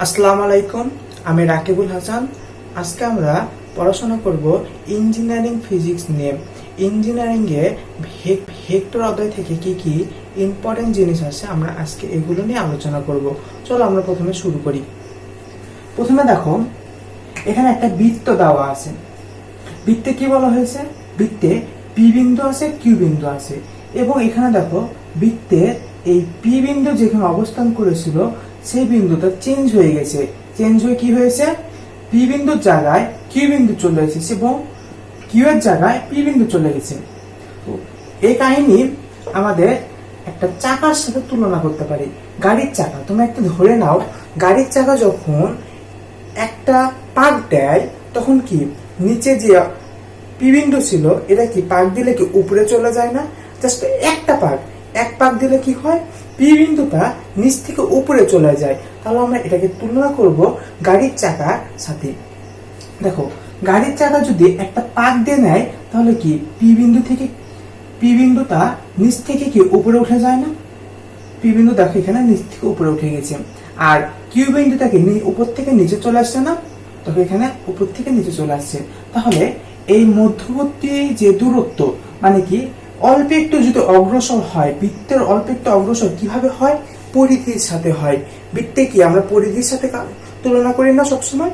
আসসালামু আলাইকুম, আমি রাকিবুল হাসান। আজকে আমরা পড়াশোনা করব ইঞ্জিনিয়ারিং ফিজিক্স নিয়ে। ইঞ্জিনিয়ারিং এ ভেক্টর অধ্যায় থেকে কি কি ইম্পর্টেন্ট জিনিস আছে আমরা আজকে এগুলো নিয়ে আলোচনা করব। চলো আমরা প্রথমে শুরু করি। প্রথমে দেখো, এখানে একটা বৃত্ত দেওয়া আছে। বৃত্তে কি বলা হয়েছে? বৃত্তে পি বিন্দু আছে, কিউ বিন্দু আছে, এবং এখানে দেখো বৃত্তের এই পি বিন্দু যেখানে অবস্থান করেছিল সেই বিন্দুটা চেঞ্জ হয়ে গেছে। চেঞ্জ হয়ে কি হয়েছে? পি বিন্দুর জায়গায় কিউ বিন্দু চলে এসেছে এবং কিউ এর জায়গায় পি বিন্দু চলে গেছে। তো এই কাহিনী আমাদের একটা চাকার সাথে তুলনা করতে পারি। গাড়ির চাকা, তোমরা একটা ধরে নাও, গাড়ির চাকা যখন একটা পাক দেয় তখন কি নিচে যে পি বিন্দু ছিল এটা কি পাক দিলে কি উপরে চলে যায় না? জাস্ট একটা এক পাক দিলে কি হয়? পি বিন্দুটা নিচ থেকে উপরে চলে যায়। তাহলে আমরা এটাকে তুলনা করব গাড়ির চাকার সাথে। দেখো, গাড়ির চাকা যদি একটা পাক দিয়ে নেয় তাহলে কি পি বিন্দুটা নিচ থেকে কি উপরে উঠে যায় না? পি বিন্দু দেখো এখানে নিচ থেকে উপরে উঠে গেছে, আর কিউ বিন্দুটাকে উপর থেকে নিচে চলে আসছে না? তবে এখানে উপর থেকে নিচে চলে আসছে। তাহলে এই মধ্যবর্তী যে দূরত্ব, মানে কি অল্প একটু যদি অগ্রসর হয়, বৃত্তের অল্প একটু অগ্রসর কিভাবে হয়? পরিধির সাথে হয়। বৃত্তে কি আমরা পরিধির সাথে তুলনা করি না সবসময়?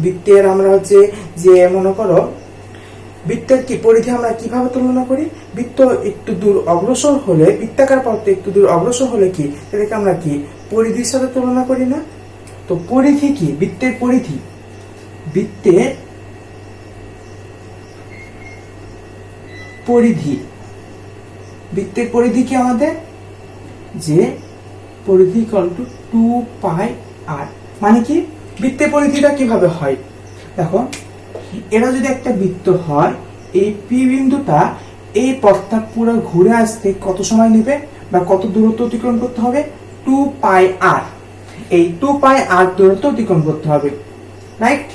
বৃত্তের আমরা যে মনে করো বৃত্তের কি পরিধি আমরা কিভাবে তুলনা করি? বৃত্ত একটু দূর অগ্রসর হলে, বৃত্তাকার পথ একটু দূর অগ্রসর হলে কি এটাকে আমরা কি পরিধির সাথে তুলনা করি না? তো পরিধি কি? বৃত্তের পরিধি, বৃত্তের পরিধি কি আমাদের? যে পরিধি ইকুয়াল টু 2πr। মানে কি বৃত্তের পরিধিটা কিভাবে হয়? দেখো, এরা যদি একটা বৃত্ত হয়, এই পি বিন্দুটা এই পথটা পুরো ঘুরে আসতে কত সময় নেবে বা কত দূরত্ব অতিক্রম করতে হবে? 2πr। এই 2πr দূরত্ব অতিক্রম করতে হবে, রাইট?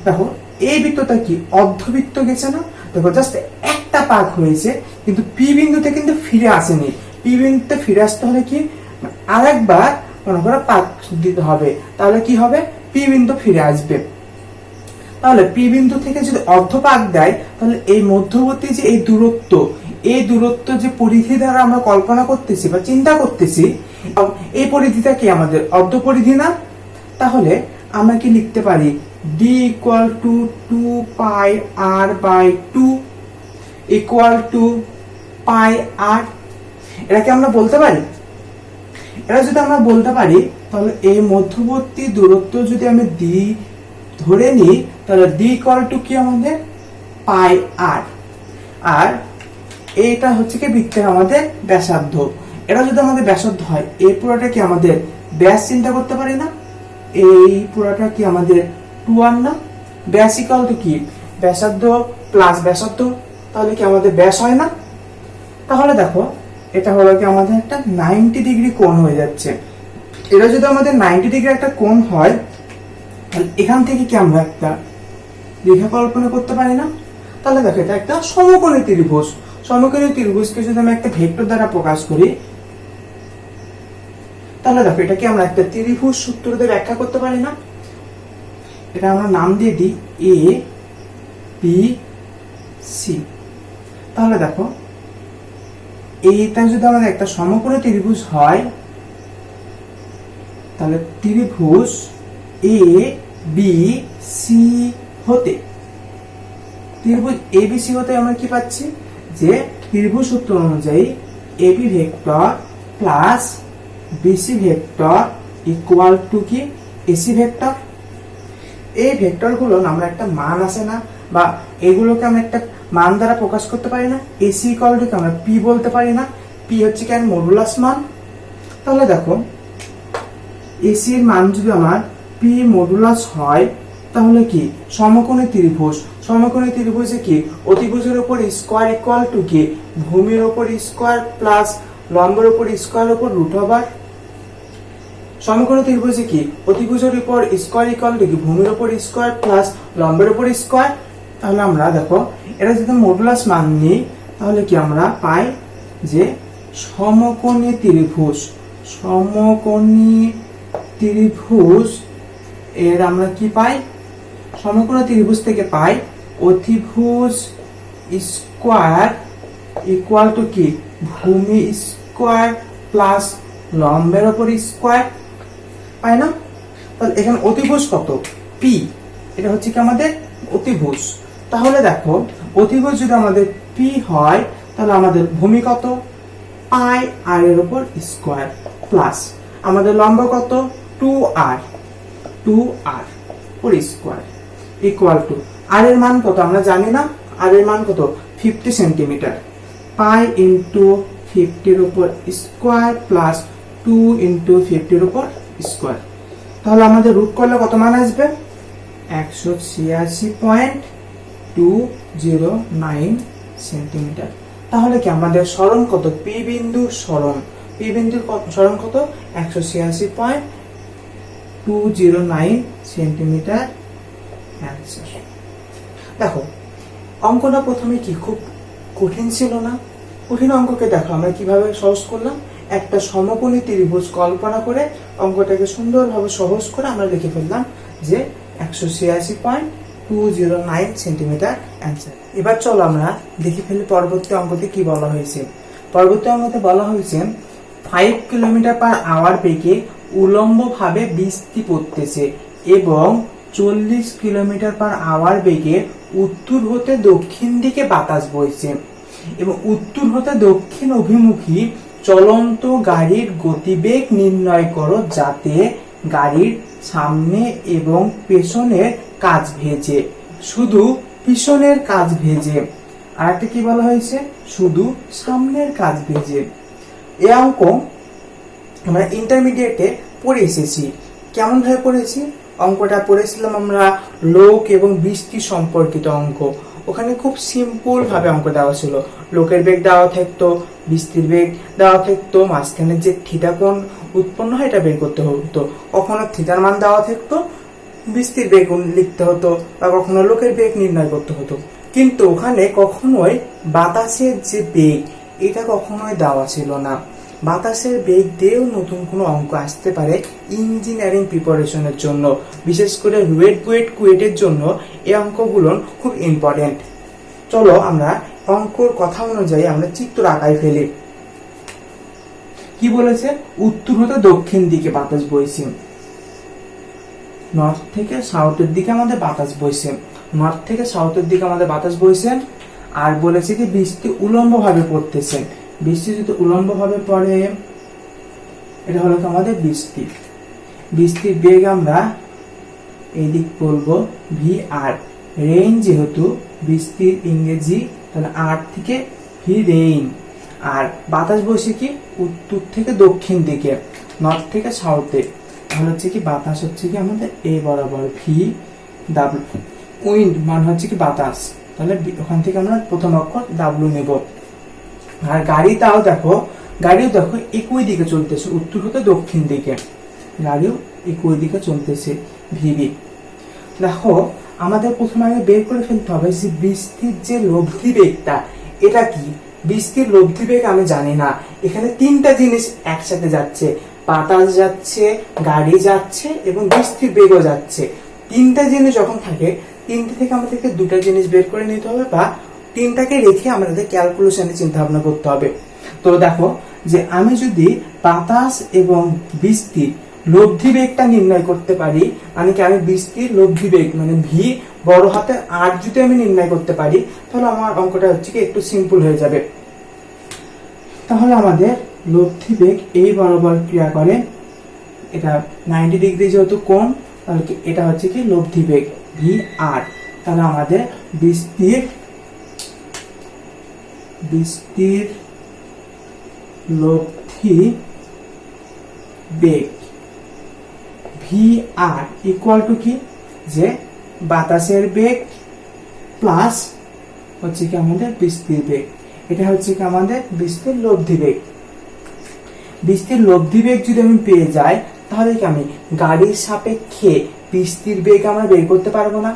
দেখো, এই বৃত্তটা কি অর্ধবৃত্ত গেছে না? দেখো, জাস্ট একটা পাক হয়েছে, কিন্তু পি বিন্দুতে কিন্তু ফিরে আসেনি। পি বিন্দুতে ফিরে আসতে হলে কি আরেকবার মনে করো পাক দিতে হবে, তাহলে কি হবে? পি বিন্দু ফিরে আসবে। তাহলে পি বিন্দু থেকে যদি অর্ধ পাক দেয় তাহলে এই মধ্যবর্তী যে এই দূরত্ব যে পরিধি দ্বারা আমরা কল্পনা করতেছি বা চিন্তা করতেছি, এই পরিধিটা কি আমাদের অর্ধ পরিধি না? তাহলে আমরা কি লিখতে পারি? d equal to 2πr/2 equal to πr। এটা কি আমরা বলতে পারি? এটা যদি আমরা বলতে পারি তাহলে এই মধ্যবর্তী দূরত্ব যদি আমি ধরে নিই তাহলে d equal to কি আমাদের πr, আর এটা হচ্ছে কি বৃত্তের আমাদের ব্যাসার্ধ। এটা যদি আমাদের ব্যাসার্ধ হয়, এই পুরোটা কি আমাদের ব্যাস চিন্তা করতে পারি না? এই পুরোটা কি আমাদের 2r না? ব্যাস ইকুয়াল টু কি ব্যাসার্ধ প্লাস ব্যাসার্ধ, তাহলে কি আমাদের ব্যাস হয় না? তাহলে দেখো, এটা হলো কি আমাদের একটা 90 ডিগ্রি কোণ হয়ে যাচ্ছে। এটা যদি আমাদের 90 ডিগ্রি একটা কোণ হয় তাহলে এখান থেকে কি আমরা একটা রেখা কল্পনা করতে পারি না? তাহলে দেখো, এটা একটা সমকোণী ত্রিভুজ। সমকোণী ত্রিভুজকে যদি আমি একটা ভেক্টর দ্বারা প্রকাশ করি তাহলে দেখো, এটাকে আমরা একটা ত্রিভুজ সূত্র দিয়ে ব্যাখ্যা করতে পারি না? এটা আমরা নাম দিয়ে দিই এ বি সি। তাহলে দেখো, এইটা যদি আমাদের একটা সমকোণী ত্রিভুজ হয় তাহলে ত্রিভুজ এ বি সি হতে, ত্রিভুজ এ বি সি হতে আমরা কি পাচ্ছি? যে ত্রিভুজ সূত্র অনুযায়ী AB vector plus BC vector equal to কি এসি ভেক্টর। এই ভেক্টর গুলো আমরা একটা মান আছে না, বা এগুলোকে আমরা একটা মান দ্বারা প্রকাশ করতে পারি না? এসি ইকুয়াল টু আমরা পি বলতে পারি না? পি হচ্ছে কি মডুলাস মান। তাহলে দেখো, এসি এর মান যদি আমার পি মডুলাস হয় তাহলে কি সমকোণী ত্রিভুজে কি অতিভুজের উপর স্কয়ার ইকুয়াল টু কি ভূমির উপর স্কয়ার প্লাস লম্বের উপর স্কয়ার উপর √। সমকোণী ত্রিভুজে কি অতিভুজের উপর স্কয়ার ইকুয়াল টু কি ভূমির উপর স্কয়ার প্লাস লম্বের উপর স্কয়ার। তাহলে আমরা দেখো, এটা যদি মডুলাস মান নিই তাহলে কি আমরা পাই যে সমকোণী ত্রিভুজ এর আমরা কি পাই, সমকোণ ত্রিভুজ থেকে পাই অতিভুজ স্কয়ার ইকুয়াল টু কি, ভূমি স্কয়ার প্লাস লম্বের উপর স্কয়ার, পাই না? তাহলে এখানে অতিভুজ কত, পি, এটা হচ্ছে কি আমাদের অতিভুজ। তাহলে দেখো অতিভুজ যদি আমাদের পি হয় তাহলে আমাদের ভূমি কত, পাই আর এর উপর স্কয়ার প্লাস আমাদের লম্ব কত, 2r পুরো স্কয়ার ইকুয়াল টু আর এর মান কত আমরা জানি না, আর এর মান কত 50 সেন্টিমিটার, পাই ইন্টু 50 এর উপর স্কয়ার প্লাস 2 ইন্টু 50 এর উপর স্কয়ার। তাহলে আমাদের রুট করলে কত মান আসবে, 186.209 সেন্টিমিটার। তাহলে কি আমাদের সরণ কত, পি বিন্দুর সরণ, পি বিন্দুর সরণ কত 186.209 সেন্টিমিটার অ্যান্সার। দেখো অঙ্কটা প্রথমে কি খুব কঠিন ছিল না? কঠিন অঙ্ককে দেখো আমরা কিভাবে সহজ করলাম, একটা সমকোণী ত্রিভুজ কল্পনা করে অঙ্কটাকে সুন্দরভাবে সহজ করে আমরা লিখে ফেললাম যে 186.209 সেন্টিমিটার অ্যান্সার। এবার চলো আমরা দেখে ফেলি পরবর্তী অঙ্কতে কি বলা হয়েছে। পরবর্তী অঙ্কতে বলা হয়েছে 5 কিলোমিটার পার আওয়ার বেগে উলম্বভাবে বৃষ্টি পড়তেছে এবং 40 কিলোমিটার পার আওয়ার বেগে উত্তর হতে দক্ষিণ দিকে বাতাস বইছে এবং উত্তর হতে দক্ষিণ অভিমুখী চলন্ত গাড়ির গতিবেগ নির্ণয় করো যাতে গাড়ির সামনে এবং পেছনের কাচ ভেজে, শুধু পিছনের কাচ ভেজে। আর একটা কি বলা হয়েছে, শুধু সামনের কাচ ভেজে। এই অঙ্ক আমরা ইন্টারমিডিয়েটে পড়ে এসেছি। কেমন ভাবে পড়েছি, অঙ্কটা পড়েছিলাম আমরা লোক এবং বৃষ্টি সম্পর্কিত অঙ্ক। ওখানে খুব সিম্পল ভাবে অঙ্ক দেওয়া ছিল, লোকের বেগ দেওয়া থাকতো, বৃষ্টির বেগ দেওয়া থাকতো, মাঝখানে যে থিটা কোণ উৎপন্ন হয় এটা বের করতে হতো, কখনো থিটার মান দেওয়া থাকতো, বৃষ্টির বেগ লিখতে হতো, বা কখনো লোকের বেগ নির্ণয় করতে হতো। কিন্তু ওখানে কখনোই বাতাসের যে বেগ এটা কখনোই দেওয়া ছিল না। বাতাসের বেগ দিয়েও নতুন কোনো অঙ্ক আসতে পারে ইঞ্জিনিয়ারিং প্রিপারেশনের জন্য, বিশেষ করে রুয়েট বুয়েট কুয়েটের জন্য এই অঙ্কগুলো খুব ইম্পর্টেন্ট। চলো আমরা অঙ্কর কথা অনুযায়ী আমরা চিত্র আঁকাই ফেলি। কি বলেছে, উত্তর হতে দক্ষিণ দিকে বাতাস বইছে, নর্থ থেকে সাউথের দিকে আমাদের বাতাস বইছে, নর্থ থেকে সাউথের দিকে আমাদের বাতাস বইছে। আর বলেছে কি বৃষ্টি উলম্ব ভাবে পড়তেছে, বৃষ্টি যদি উলম্ব ভাবে পড়ে এটা হলো আমাদের বৃষ্টি। বৃষ্টির বেগ আমরা এই দিক বলবো ভি আর, রেইন যেহেতু বৃষ্টির ইংরেজি তাহলে আর থেকে ভি রেইন। আর বাতাস বসে কি উত্তর থেকে দক্ষিণ দিকে, নর্থ থেকে সাউথে, তাহলে হচ্ছে কি বাতাস হচ্ছে কি আমাদের এ বরাবর ভি ডাব্লিউ, উইন্ড মান হচ্ছে কি বাতাস, তাহলে ওখান থেকে আমরা প্রথম অক্ষর ডাব্লিউ নেব। আর গাড়িটাও দেখো, গাড়িও দেখো একই দিকে চলতেছে, উত্তর হতে দক্ষিণ দিকে, গাড়িও একই দিকে চলতেছে ভিবি। দেখো আমাদের প্রথমে আগে বের করে ফেলতে হবে যে বৃষ্টির যে লব্ধি বেগটা এটা কি। বৃষ্টির লব্ধি বেগ আমি জানি না, এখানে তিনটা জিনিস একসাথে যাচ্ছে, বাতাস যাচ্ছে, গাড়ি যাচ্ছে এবং বৃষ্টির বেগও যাচ্ছে। তিনটা জিনিস যখন থাকে, তিনটে থেকে আমাদেরকে দুটা জিনিস বের করে নিতে হবে, বা তিনটাকে রেখে আমাদের ক্যালকুলেশনে চিন্তা ভাবনা করতে হবে। তো দেখো যে আমি যদি বাতাস এবং বৃষ্টির লব্ধি বেগটা নির্ণয় করতে পারি, মানে কি আমি বৃষ্টির লব্ধি বেগ মানে ভি বড় হাতে আর যদি আমি নির্ণয় করতে পারি, তাহলে আমার অঙ্কটা হচ্ছে কি একটু সিম্পল হয়ে যাবে। তাহলে আমাদের লব্ধি বেগ এই বরাবর ক্রিয়া করে, এটা 90 ডিগ্রি যেহেতু কোণ, তাহলে এটা হচ্ছে কি লব্ধি বেগ ভি আর। তাহলে আমাদের বৃষ্টির লব্ধি বেগ ভি আর ইকুয়াল টু কি, যে বাতাসের বেগ প্লাস হচ্ছে কি আমাদের বৃষ্টির বেগ, এটা হচ্ছে কি আমাদের বৃষ্টির লব্ধি বেগ। বৃষ্টির লব্ধি বেগ যদি আমি পেয়ে যাই, তাহলে কি আমি গাড়ির সাপেক্ষে বৃষ্টির বেগ আমরা বের করতে পারবো না?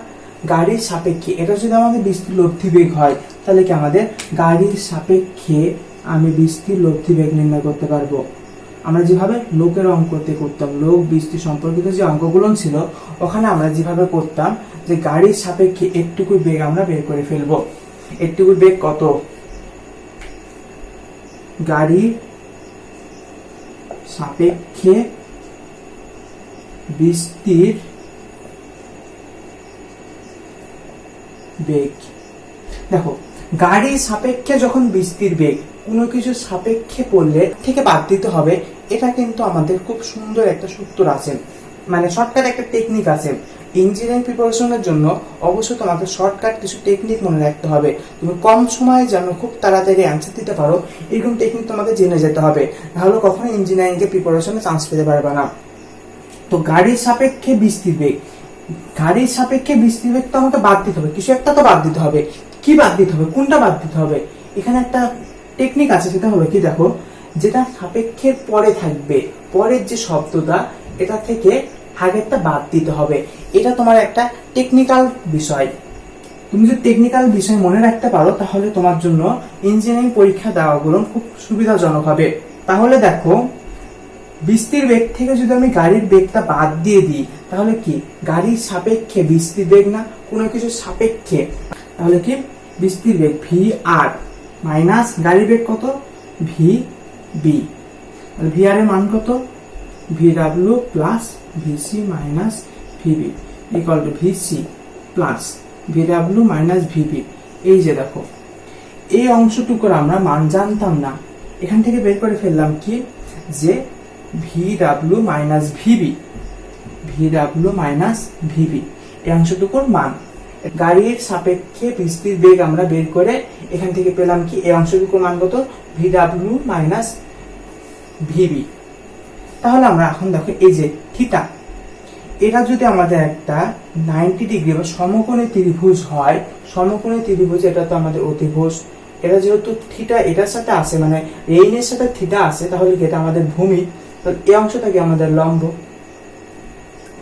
গাড়ির সাপেক্ষে এটা যদি আমাদের বৃষ্টির লব্ধি বেগ হয়, তাহলে কি আমাদের গাড়ির সাপেক্ষে আমি বৃষ্টির লব্ধি বেগ নির্ণয় করতে পারবো। আমরা যেভাবে লোকের অঙ্কতে করতাম, লোক বৃষ্টি সম্পর্কিত যে অঙ্কগুলো ছিল ওখানে আমরা যেভাবে করতাম যে গাড়ির সাপেক্ষে একটুকু বেগ আমরা বের করে ফেলবো। একটুকু বেগ কত? গাড়ির সাপেক্ষে বৃষ্টির বেগ। দেখো, গাড়ির সাপেক্ষে যখন বৃষ্টির বেগ কোনো কিছু সাপেক্ষে পড়লে থেকে বাদ দিতে হবে, এটা কিন্তু আমাদের খুব সুন্দর একটা সূত্র আছে, মানে শর্টকাট একটা টেকনিক আছে। ইঞ্জিনিয়ারিং প্রিপারেশনের জন্য অবশ্যই তোমাকে শর্টকাট কিছু টেকনিক মনে রাখতে হবে। তুমি কম সময়ে যেন খুব তাড়াতাড়ি অ্যান্সার দিতে পারো, এরকম টেকনিক তোমাকে জেনে যেতে হবে, নাহলে কখনো ইঞ্জিনিয়ারিং এর প্রিপারেশনে চান্স পেতে পারবে না। তো গাড়ির সাপেক্ষে বৃষ্টির বেগ, গাড়ির সাপেক্ষে বৃষ্টির বেগ তো আমাকে বাদ দিতে হবে, কিছু একটা তো বাদ দিতে হবে। কি বাদ দিতে হবে? কোনটা বাদ দিতে হবে? এখানে একটা টেকনিক আছে, সেটা হলো কি, দেখো, যেটা সাপেক্ষের পরে থাকবে, পরের যে শব্দটা, এটা থেকে আগেরটা বাদ দিতে হবে। এটা তোমার একটা টেকনিক্যাল বিষয়। তুমি যদি টেকনিক্যাল বিষয় মনে রাখতে পারো তাহলে তোমার জন্য ইঞ্জিনিয়ারিং পরীক্ষা দেওয়াগুলো খুব সুবিধাজনক হবে। তাহলে দেখো, বৃষ্টির বেগ থেকে যদি আমি গাড়ির বেগটা বাদ দিয়ে দিই তাহলে কি, গাড়ির সাপেক্ষে বৃষ্টির বেগ না, কোনো কিছু সাপেক্ষে, তাহলে কি বৃষ্টির বেগ ভি আর মাইনাস গাড়ির বেগ কত? V B. ভি আর এর মান কত? V W plus VC minus VB equal to VC plus V W minus VB. এই যে দেখো, এই অংশটুকুর আমরা মান জানতাম না, এখান থেকে বের করে ফেললাম কি, যে V W minus VB, V W minus VB, এই অংশটুকুর মান। গাড়ির সাপেক্ষে বৃষ্টির বেগ আমরা বের করে এখান থেকে পেলাম কি, এই অংশটুকুর মান কত? V W minus VB. তাহলে আমরা এখন দেখো, এই যে থিটা, এটা যদি আমাদের একটা 90 ডিগ্রি বা সমকোণী ত্রিভুজ হয়, সমকোণী ত্রিভুজ, এটা তো আমাদের অতিভুজ, এটা যেহেতু থিটা এটার সাথে আছে, মানে রেইনের সাথে থিটা আছে, তাহলে কি এটা আমাদের ভূমি, তাহলে এই অংশটাকে আমাদের লম্ব।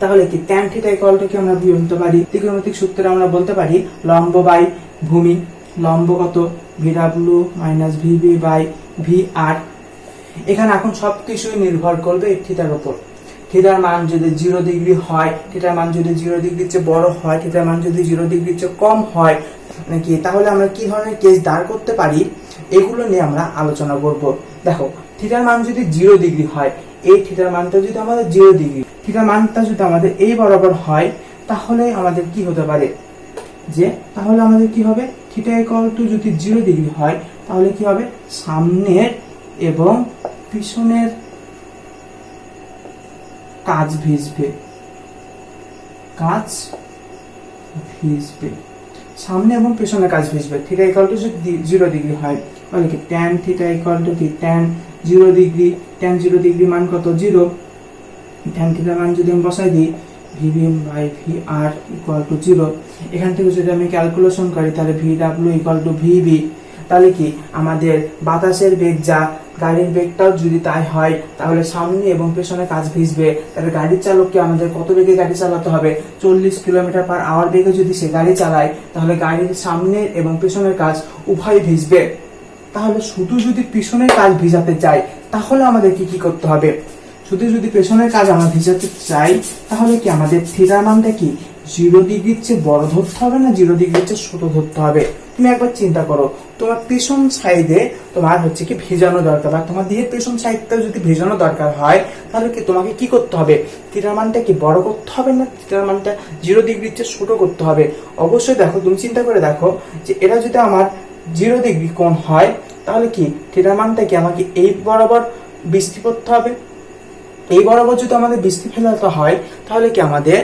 তাহলে কি ট্যান থিটা ইকুয়াল টু কি আমরা বলতে পারি, ত্রিকোণমিতিক সূত্রে আমরা বলতে পারি লম্ব বাই ভূমি। লম্ব কত? V W minus V B by V R. এখানে এখন সবকিছুই নির্ভর করবে এই থিটার উপর। থিটার মান যদি 0 ডিগ্রি হয়, থিটার মান যদি 0 ডিগ্রির চেয়ে বড় হয়, থিটার মান যদি 0 ডিগ্রির চেয়ে কম হয়, মানে কি, তাহলে আমরা কি ধরনের কেস দাঁড় করতে পারি, এগুলো নিয়ে আমরা আলোচনা করব। দেখো, থিটার মান যদি 0 ডিগ্রি হয়, এই থিটার মানটা যদি আমাদের 0 ডিগ্রি, থিটার মানটা যদি আমাদের এই বরাবর হয়, তাহলে আমাদের কি হতে পারে, যে তাহলে আমাদের কি হবে, থিটা ইকুয়াল টু যদি 0 ডিগ্রি হয়, তাহলে কি হবে, সামনের এবং পিছনের কাজ ভিজবে, কাজ ভিজবে, সামনে এবং পেছনে কাজ ভিজবে। থিটা ইকুয়াল টু যদি 0 ডিগ্রি হয়, তাহলে কি ট্যান থিটা ইকুয়াল টু কি, ট্যান 0 ডিগ্রি, ট্যান 0 ডিগ্রি মান কত? 0। ট্যান থিটার মান যদি আমি বসাই দিই, VB by V R equal to 0, এখান থেকে যদি আমি ক্যালকুলেশন করি তাহলে V W equal to VB. তাহলে কি আমাদের বাতাসের বেগ যা, গাড়ির বেগটাও যদি তাই হয়, তাহলে সামনে এবং পেছনে কাজ ভিজবে। তাহলে গাড়ির চালককে আমাদের কত বেগে গাড়ি চালাতে হবে? 40 কিলোমিটার পার আওয়ার বেগে যদি সে গাড়ি চালায়, তাহলে গাড়ির সামনের এবং পেছনের কাজ উভয় ভিজবে। তাহলে শুধু যদি পিছনের কাজ ভিজাতে চাই, তাহলে আমাদের কি কি করতে হবে? শুধু যদি পেছনের কাজ আমরা ভিজাতে চাই, তাহলে কি আমাদের থিটার মানটা কি 0 ডিগ্রির চেয়ে বড় ধরতে হবে না 0 ডিগ্রির চেয়ে ছোট ধরতে হবে? তুমি একবার চিন্তা করো, তোমার পেছন সাইডে তোমার হচ্ছে কি ভিজানো দরকার, বা তোমার দেহের পেছন সাইডটা যদি ভিজানো দরকার হয়, তাহলে কি তোমাকে কি করতে হবে? থিটার মানটা কি বড় করতে হবে না থিটার মানটা 0 ডিগ্রির চেয়ে ছোট করতে হবে? অবশ্যই দেখো, তুমি চিন্তা করে দেখো, যে এটা যদি আমার 0 ডিগ্রি কোণ হয়, তাহলে কি থিটার মানটা কি আমাকে এই বরাবর বৃষ্টি করতে হবে। এই বরাবর যদি আমাদের বৃষ্টি ফেলাতে হয়, তাহলে কি আমাদের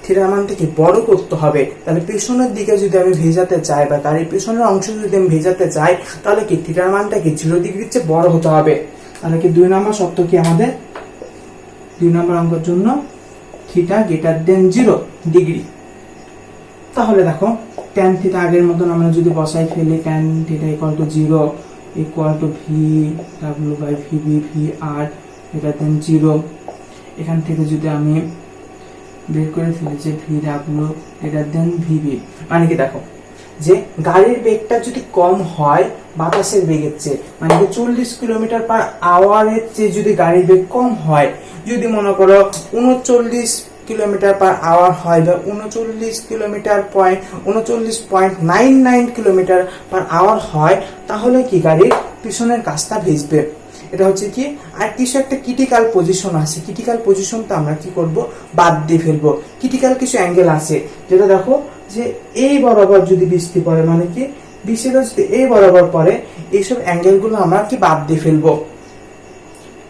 থিটার মানটাকে বড় করতে হবে। তাহলে পেছনের দিকে যদি আমি ভেজাতে চাই, বা গাড়ির পেছনের অংশ যদি আমি ভেজাতে চাই, তাহলে কি থিটার মানটাকে 0 ডিগ্রির চেয়ে বড় হতে হবে। তাহলে কি 2 নম্বর শর্ত কি আমাদের, 2 নম্বর অঙ্কের জন্য থিটা গ্রেটার দেন 0 ডিগ্রি। তাহলে দেখো, ট্যান থিটা আগের মতন আমরা যদি বসাই ফেলি, tan theta equal to 0 equal to V W by VB V R greater than 0। এখান থেকে যদি আমি বের করে ফেলি যে V W greater than VB, মানে কি দেখো, যে গাড়ির বেগটা যদি কম হয় বাতাসের বেগের চেয়ে, মানে 40 কিলোমিটার/আওয়ারের চেয়ে যদি গাড়ির বেগ কম হয়, যদি মনে করো 39 কিলোমিটার/আওয়ার হয় বা 39.99 কিলোমিটার/আওয়ার হয়, তাহলে কি গাড়ির পিছনের কাঁচটা ভিজবে। এটা হচ্ছে কি, আর কিছু একটা ক্রিটিক্যাল পজিশন আছে, ক্রিটিক্যাল পজিশনটা আমরা কি করব, বাদ দিয়ে ফেলবো। ক্রিটিক্যাল কিছু অ্যাঙ্গেল আছে, যেটা দেখো যে এই বরাবর যদি বৃষ্টি পড়ে, মানে কি বৃষ্টিটা যদি এই বরাবর পড়ে, এইসব অ্যাঙ্গেল গুলো আমরা কি বাদ দিয়ে ফেলবো।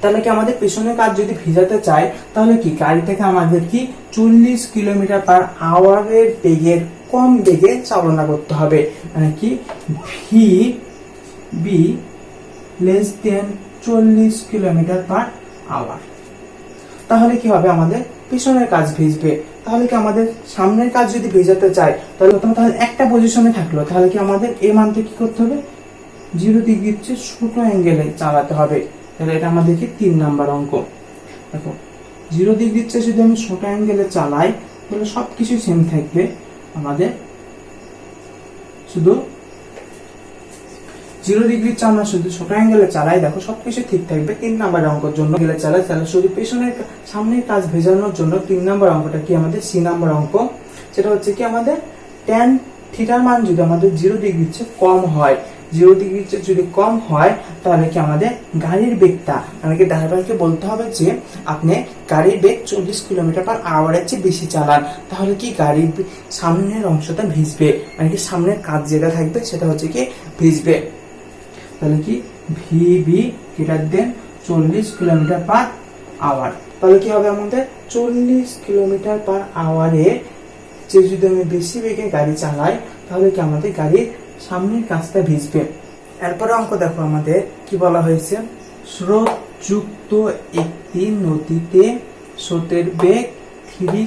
তাহলে কি আমাদের পেছনের কাজ যদি ভিজাতে চাই, তাহলে কি গাড়িটাকে আমাদের কি 40 কিলোমিটার/আওয়ারের বেগের কম বেগে চালনা করতে হবে, মানে কি ভি বি লেস দেন 40 কিলোমিটার/আওয়ার। তাহলে কি হবে, আমাদের পিছনের কাজ ভিজবে। তাহলে কি আমাদের সামনের কাজ যদি ভেজাতে চাই, তাহলে একটা পজিশনে থাকলো, তাহলে কি আমাদের এই মানটা কি করতে হবে, 0 ডিগ্রির চেয়ে ছোট অ্যাঙ্গেলে চালাতে হবে। তাহলে এটা আমাদের কি 3 নাম্বার অঙ্ক। দেখো 0 ডিগ্রির চেয়ে যদি আমি ছোট অ্যাঙ্গেলে চালাই, তাহলে সবকিছু সেম থাকবে, আমাদের শুধু 0 ডিগ্রির চেয়ে আমরা শুধু ছোট অ্যাঙ্গেলে চালাই, দেখো সবকিছু ঠিক থাকবে। 3 নাম্বার অঙ্কের জন্য গেলে চালাই, তাহলে শুধু পেছনের সামনের কাজ ভেজানোর জন্য 3 নাম্বার অঙ্কটা কি আমাদের সি নাম্বার অঙ্ক। সেটা হচ্ছে কি, আমাদের tan থিটার মান যদি আমাদের 0 ডিগ্রির চেয়ে কম হয়, 0 ডিগ্রির চেয়ে যদি কম হয়, তাহলে কি আমাদের গাড়ির বেগটা, মানে কি ড্রাইভারকে বলতে হবে যে আপনি গাড়ির বেগ 40 কিলোমিটার/আওয়ারের চেয়ে বেশি চালান, তাহলে কি গাড়ির সামনের অংশটা ভিজবে, মানে কি সামনের কাজ যেটা থাকবে সেটা হচ্ছে কি ভিজবে। তাহলে কি ভিবি গ্রেটার দেন 40 কিলোমিটার/আওয়ার। তাহলে কি হবে, আমাদের 40 কিলোমিটার/আওয়ারে যে যদি আমি বেশি বেগে গাড়ি চালাই, তাহলে কি আমাদের গাড়ির সামনের কাজটা ভিজবে। এরপরে অঙ্ক দেখো, আমাদের কি বলা হয়েছে, স্রোত যুক্ত একটি নদীতে স্রোতের বেগ 3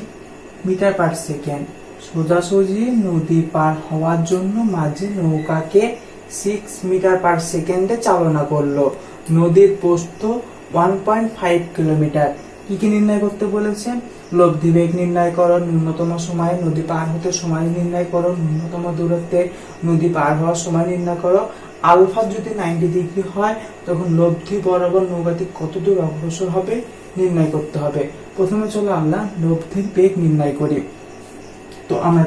মিটার/সেকেন্ড, সোজাসুজি নদী পার হওয়ার জন্য মাঝি নৌকাকে 6 মিটার/সেকেন্ডে চালনা করলো। নদীর প্রস্থ 1.5 কিলোমিটার। কি কি নির্ণয় করতে বলেছে, লব্ধি বেগ নির্ণয় করো, ন্যূনতম সময়ে নদী পার হতে সময় নির্ণয় করো, ন্যূনতম দূরত্বে নদী পার হওয়ার সময় নির্ণয় করো। আলফা যদি 90 ডিগ্রি হয়, তখন লব্ধি বরাবর নৌকাটি কত দূর অগ্রসর হবে নির্ণয় করতে হবে। প্রথমে চলো আমরা লব্ধির বেগ নির্ণয় করি। তো আমরা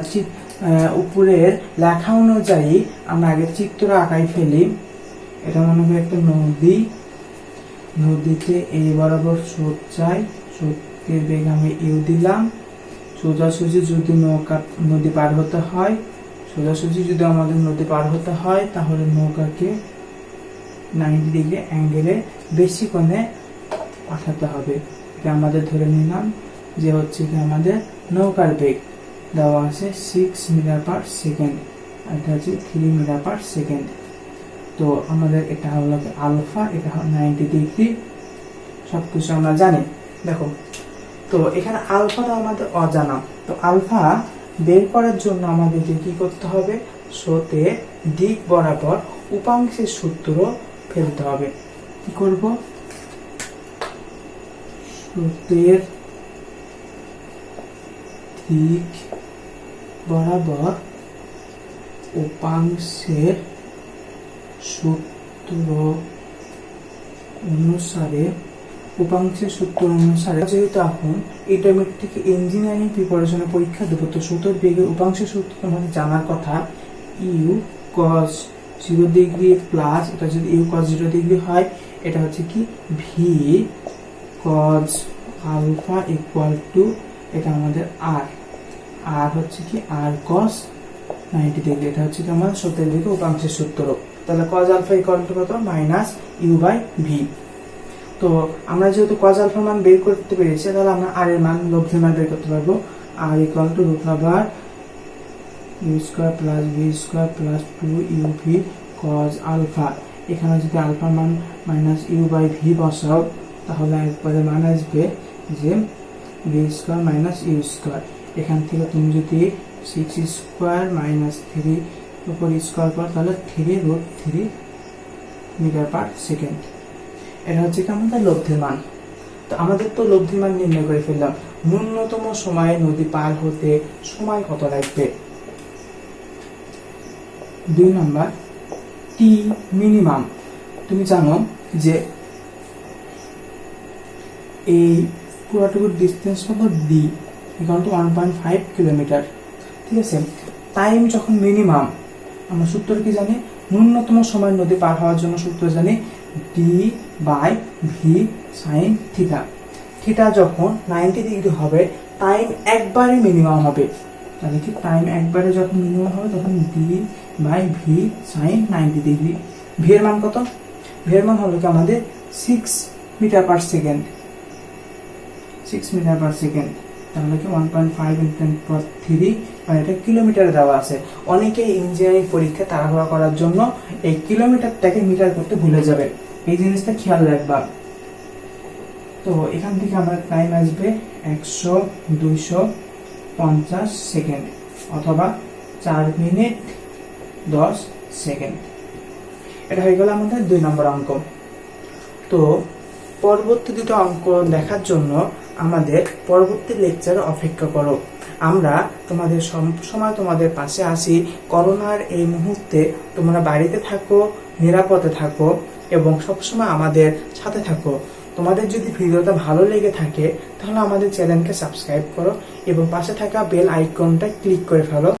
উপরের লেখা অনুযায়ী আমরা আগে চিত্র আঁকাই ফেলি। এটা মনে করি একটা নদী, নদীতে এই বরাবর স্রোত যায়, স্রোতের বেগ আমি ইউ দিলাম। সোজাসুজি যদি নদী পার হতে হয়, সোজাসুজি যদি আমাদের নদী পার হতে হয়, তাহলে নৌকাকে 90 ডিগ্রি অ্যাঙ্গেলে বেশি কোণে পাঠাতে হবে। এটা আমাদের ধরে নিলাম যে হচ্ছে কি আমাদের নৌকার বেগ দেওয়া আছে 6 মিটার/সেকেন্ড, এটা হচ্ছে 3 মিটার/সেকেন্ড। তো আমাদের এটা হলো আলফা, এটা হলো 90 ডিগ্রি, সবকিছু আমরা জানি। দেখো তো এখানে আলফাটা আমাদের অজানা, তো আলফা বের করার জন্য আমাদেরকে কি করতে হবে, স্রোতের দিক বরাবর উপাংশের সূত্র ফেলতে হবে। কি করব, স্রোতের দিক বরাবর উপাংশের সূত্র অনুসারে, যেহেতু এখন ইন্টারমিডিয়েট থেকে ইঞ্জিনিয়ারিং প্রিপারেশনের পরীক্ষা দেবো, তো স্রোতের বেগের উপাংশের সূত্র আমাদের জানার কথা, ইউ কস 0 ডিগ্রি প্লাস, এটা যদি ইউ কস 0 ডিগ্রি হয়, এটা হচ্ছে কি V cos alpha equal to, এটা আমাদের আর, আর হচ্ছে কি আর কস 90 ডিগ্রি, এটা হচ্ছে কি আমার স্রোতের বেগের উপাংশের সূত্র। তাহলে কস আলফা ইকুয়াল টু কত, মাইনাস ইউ বাই ভি। তো আমরা যেহেতু কস আলফা মান বের করতে পেরেছি, তাহলে আমরা আর এর মান, লব্ধি মান বের করতে পারবো। R equal to root over U square plus V square plus 2 U V cos alpha. এখানে যদি আলফা মান মাইনাস ইউ বাই ভি বসাও, তাহলে একবারে মান আসবে যে V square minus u square. এখান থেকে তুমি যদি 6 স্কয়ার মাইনাস 3 উপর স্কয়ার করো, তাহলে 3√3 মিটার/সেকেন্ড। এটা হচ্ছে কি আমাদের লব্ধির মান। তো আমাদের তো লব্ধির মান নির্ণয় করে ফেললাম। ন্যূনতম সময়ে নদী পার হতে সময় কত লাগবে, 2 নাম্বার টি মিনিমাম। তুমি জানো যে এই পুরোটুকুর ডিস্টেন্স কত ডি ইকুয়াল টু 1.5 কিলোমিটার। ঠিক আছে, টাইম যখন মিনিমাম, আমরা সূত্র কি জানি, ন্যূনতম সময় নদী পার হওয়ার জন্য সূত্র জানি D by V sine theta. Theta যখন 90 ডিগ্রি হবে টাইম একবারে মিনিমাম হবে, তাহলে কি টাইম একবারে যখন মিনিমাম হবে তখন D by V sine 90 degree. V এর মান কত? ভি এর মান হলো কি আমাদের 6 metre per second, 6 metre per second. তাহলে কি 1.5 ইনটু 3, মানে এটা কিলোমিটারে দেওয়া আছে। অনেকে ইঞ্জিনিয়ারিং পরীক্ষা তাড়াহুড়া করার জন্য এই কিলোমিটারটাকে মিটার করতে ভুলে যাবে, এই জিনিসটা খেয়াল রাখবা। তো এখান থেকে আমার টাইম আসবে 100-250 সেকেন্ড অথবা 4 মিনিট 10 সেকেন্ড। এটা হয়ে গেল আমাদের 2 নম্বর অঙ্ক। তো পরবর্তী দুটো অঙ্ক দেখার জন্য আমাদের পরবর্তী লেকচারে অপেক্ষা করো। আমরা তোমাদের সময় তোমাদের পাশে আসি। করোনার এই মুহূর্তে তোমরা বাড়িতে থাকো, নিরাপদে থাকো এবং সবসময় আমাদের সাথে থাকো। তোমাদের যদি ভিডিওটা ভালো লেগে থাকে তাহলে আমাদের চ্যানেলকে সাবস্ক্রাইব করো এবং পাশে থাকা বেল আইকনটা ক্লিক করে ফেলো।